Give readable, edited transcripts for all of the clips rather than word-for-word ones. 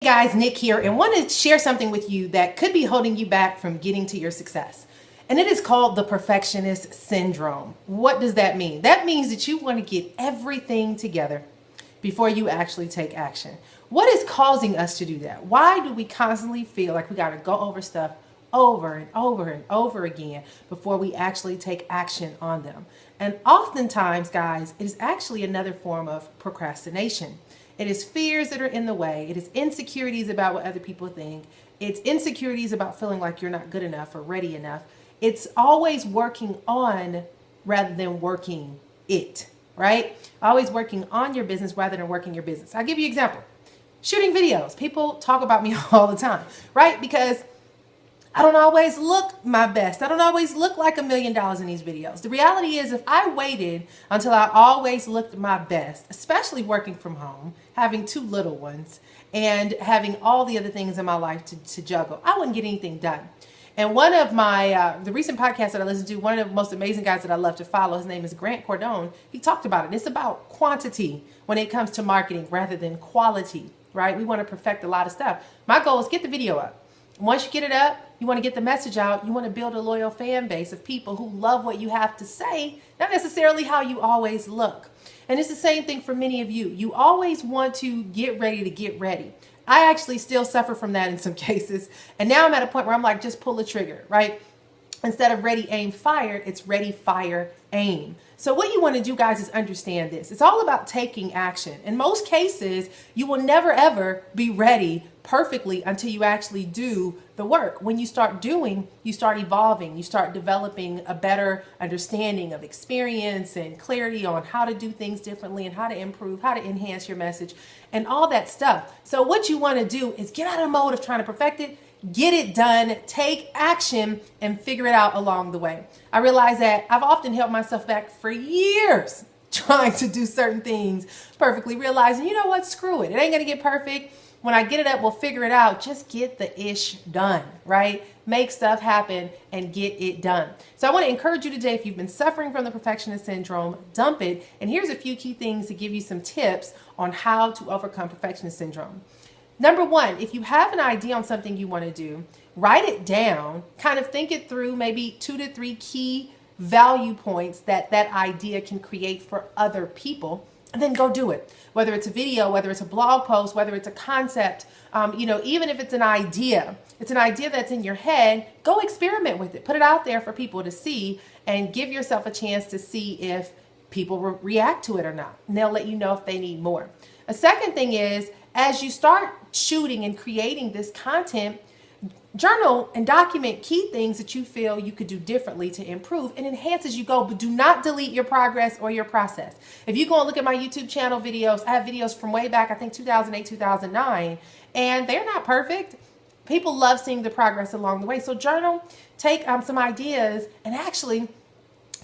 Guys, Nick here, and want to share something with you that could be holding you back from getting to your success. And it is called the perfectionist syndrome. What does that mean? That means that you want to get everything together before you actually take action. What is causing us to do that? Why do we constantly feel like we got to go over stuff over and over and over again before we actually take action on them? And oftentimes, guys, it is actually another form of procrastination. It is fears that are in the way. It is insecurities about what other people think. It's insecurities about feeling like you're not good enough or ready enough. It's always working on rather than working it, right? Always working on your business rather than working your business. I'll give you an example. Shooting videos. People talk about me all the time, right? Because I don't always look my best. I don't always look like $1 million in these videos. The reality is, if I waited until I always looked my best, especially working from home, having 2 little ones, and having all the other things in my life to juggle, I wouldn't get anything done. And one of my, the recent podcasts that I listened to, one of the most amazing guys that I love to follow, his name is Grant Cardone. He talked about it. It's about quantity when it comes to marketing rather than quality, right? We want to perfect a lot of stuff. My goal is get the video up. Once you get it up, you want to get the message out. You want to build a loyal fan base of people who love what you have to say, not necessarily how you always look. And it's the same thing for many of you. You always want to get ready to get ready. I actually still suffer from that in some cases. And now I'm at a point where I'm like, just pull the trigger, right? Instead of ready, aim, fire, it's ready, fire, aim. So what you want to do, guys, is understand this. It's all about taking action. In most cases, you will never, ever be ready perfectly until you actually do the work. When you start doing, you start evolving. You start developing a better understanding of experience and clarity on how to do things differently and how to improve, how to enhance your message and all that stuff. So what you want to do is get out of mode of trying to perfect it. Get it done, take action, and figure it out along the way. I realize that I've often held myself back for years trying to do certain things perfectly, realizing, you know what, screw it. It ain't going to get perfect. When I get it up, we'll figure it out. Just get the ish done, right? Make stuff happen and get it done. So I want to encourage you today, if you've been suffering from the perfectionist syndrome, dump it. And here's a few key things to give you some tips on how to overcome perfectionist syndrome. Number 1, if you have an idea on something you want to do, write it down, kind of think it through, maybe 2 to 3 key value points that idea can create for other people, and then go do it. Whether it's a video, whether it's a blog post, whether it's a concept, even if it's an idea that's in your head, go experiment with it. Put it out there for people to see and give yourself a chance to see if people react to it or not. And they'll let you know if they need more. A second thing is, as you start shooting and creating this content, journal and document key things that you feel you could do differently to improve and enhance as you go, but do not delete your progress or your process. If you go and look at my YouTube channel videos, I have videos from way back, I think 2008, 2009, and they're not perfect. People love seeing the progress along the way. So journal, take some ideas, and actually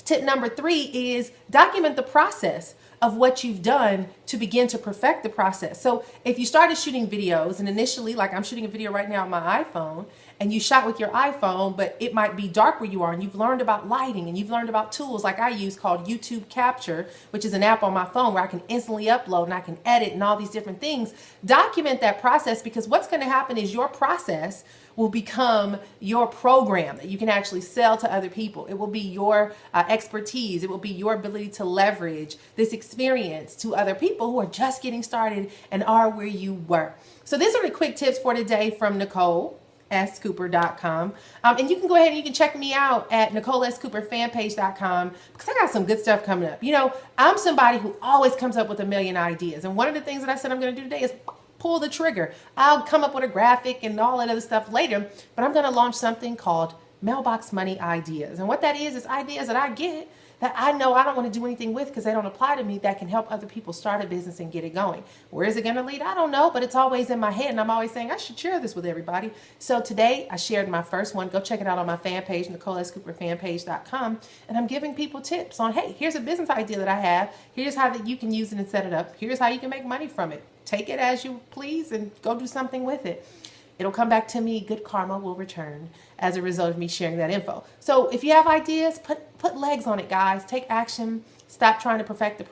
tip number 3 is document the process of what you've done to begin to perfect the process. So if you started shooting videos, and initially, like I'm shooting a video right now on my iPhone, and you shot with your iPhone, but it might be dark where you are, and you've learned about lighting, and you've learned about tools like I use called YouTube Capture, which is an app on my phone where I can instantly upload and I can edit and all these different things. Document that process, because what's going to happen is your process will become your program that you can actually sell to other people. It will be your expertise. It will be your ability to leverage this experience to other people who are just getting started and are where you were. So these are the quick tips for today from NicoleScooper.com. And you can go ahead and you can check me out at NicoleScooperFanpage.com, because I got some good stuff coming up. You know, I'm somebody who always comes up with a million ideas. And one of the things that I said I'm going to do today is pull the trigger. I'll come up with a graphic and all that other stuff later, but I'm going to launch something called Mailbox Money Ideas. And what that is ideas that I get that I know I don't want to do anything with because they don't apply to me, that can help other people start a business and get it going. Where is it going to lead? I don't know, but it's always in my head, and I'm always saying I should share this with everybody. So today I shared my first one. Go check it out on my fan page, NicoleScooperFanpage.com, and I'm giving people tips on, hey, here's a business idea that I have. Here's how that you can use it and set it up. Here's how you can make money from it. Take it as you please and go do something with it. It'll come back to me. Good karma will return as a result of me sharing that info. So if you have ideas, put legs on it, guys. Take action. Stop trying to perfect the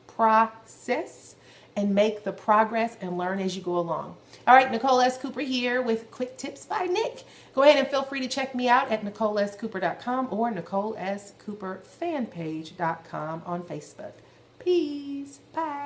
process and make the progress and learn as you go along. All right, Nicole S. Cooper here with Quick Tips by Nick. Go ahead and feel free to check me out at NicoleSCooper.com or NicoleSCooperFanpage.com on Facebook. Peace. Bye.